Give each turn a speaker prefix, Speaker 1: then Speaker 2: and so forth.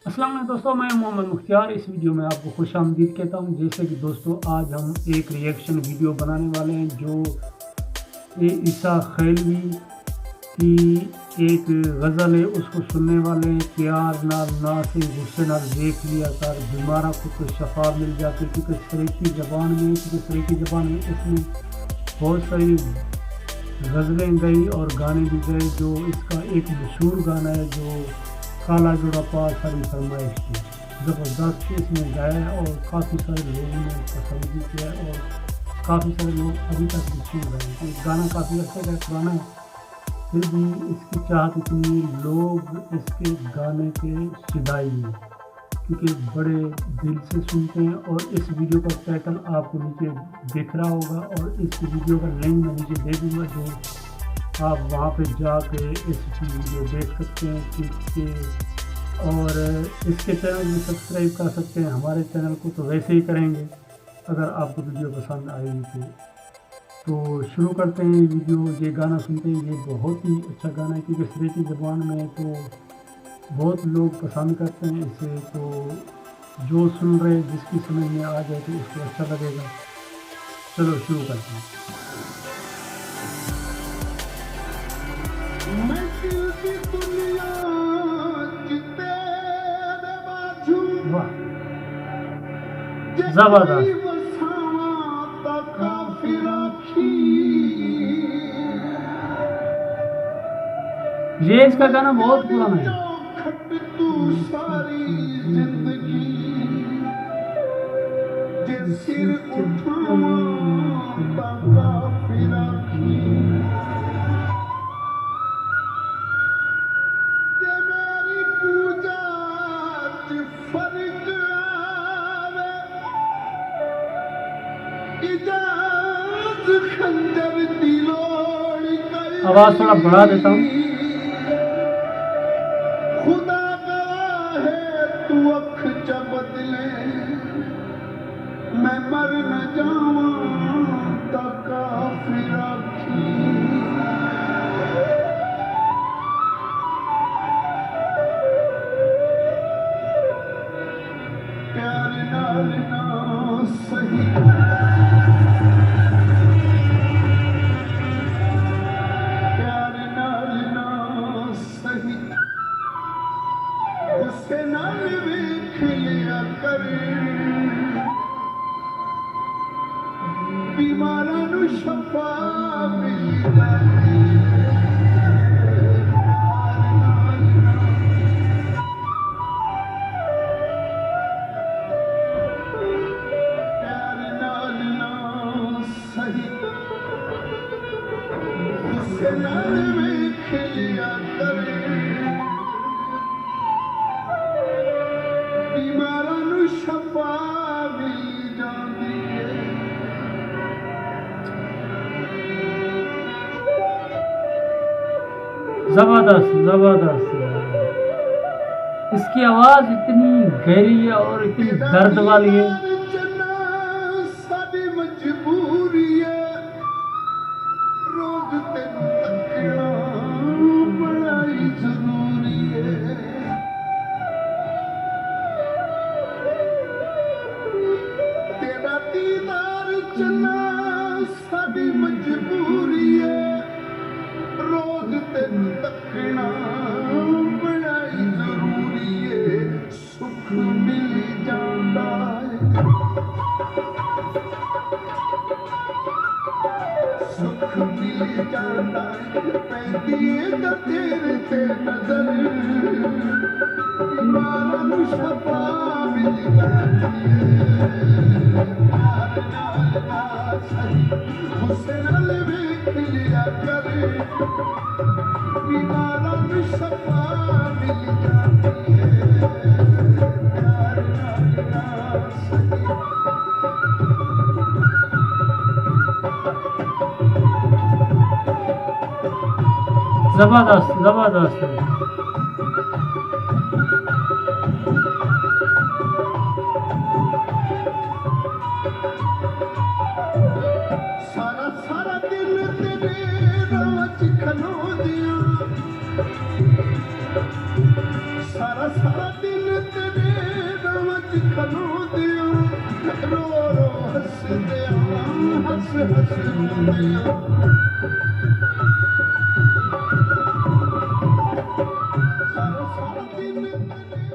Speaker 1: अस्सलाम वालेकुम दोस्तों, मैं मोहम्मद मुख्तियार। इस वीडियो में आपको खुशामदीद कहता हूं। जैसे कि दोस्तों, आज हम एक रिएक्शन वीडियो बनाने वाले हैं जो ईसा खैलवी की एक गज़ल है, उसको सुनने वाले हैं। प्यार नाल ना से गुस्से नाल देख लिया कर, बीमारा को तो शफा मिल जाती। क्योंकि सरीकी ज़बान में इसमें बहुत सारी गज़लें गई और गाने भी गए। जो इसका एक मशहूर गाना है जो काला जोड़ा पास सारी फरमाइश थी, ज़बरदस्त इसमें गाया है और काफ़ी सारे लोगों ने पसंद भी किया और काफ़ी सारे लोग अभी तक भी सुन रहे हैं। तो गाना काफ़ी अच्छा है, पुराना है, फिर भी इसकी चाहत इतनी, लोग इसके गाने के शिदाई हैं क्योंकि बड़े दिल से सुनते हैं। और इस वीडियो का टाइटल आपको नीचे दिख रहा होगा और इस वीडियो का लिंक मैं नीचे दे दूँगा, जो आप वहाँ पे जाके इस वीडियो देख सकते हैं क्योंकि और इसके चैनल भी सब्सक्राइब कर सकते हैं। हमारे चैनल को तो वैसे ही करेंगे अगर आपको वीडियो पसंद आएगी तो शुरू करते हैं वीडियो। ये गाना सुनते हैं, ये बहुत ही अच्छा गाना है क्योंकि सरेकी ज़बान में तो बहुत लोग पसंद करते हैं इसे। तो जो सुन रहे जिसकी समझ में आ जाए तो उसको अच्छा लगेगा। चलो शुरू करते हैं। वाह, जबरदस्त। ये इसका गाना बहुत पुराना है। आवाज थोड़ा बढ़ा देता हूँ।
Speaker 2: खुदा गवाह है तू अख च बदले, मैं मर न जावां ता काफिर आखी। प्यार नाल ना सही, गुस्से नाल वेख लिया कर, बीमारां नूं शफा मिल जाती। प्यार नाल ना सही, गुस्से नाल वेख लिया कर, शफा मिल जाती है।
Speaker 1: जबरदस्त जबरदस्त, इसकी आवाज इतनी गहरी है और इतनी दर्द वाली है।
Speaker 2: साडी मजबूरी है, रोज तेनू तकना बड़ा ही जरूरी है। दीदार चना साडी मजबूरी है, रोज तेन तकना बड़ा ही जरूरी है। सुख मिल जाता है, सुख मिल जाता है, पैंदी है तेरे ते नजर, बीमारां नूं शफा मिल जाती है। गुस्से नाल वेख लिया कर, बीमारां नूं शफा मिल जाती है। प्यार नाल ना सही,
Speaker 1: जबरदस्त जबरदस्त।
Speaker 2: सारा सारा दिन तेरे राज खलो दिया, सारा सारा दिन तेरे खलोदियां रो रो हसदियां हस हस रोंदियां सारा सारा दिन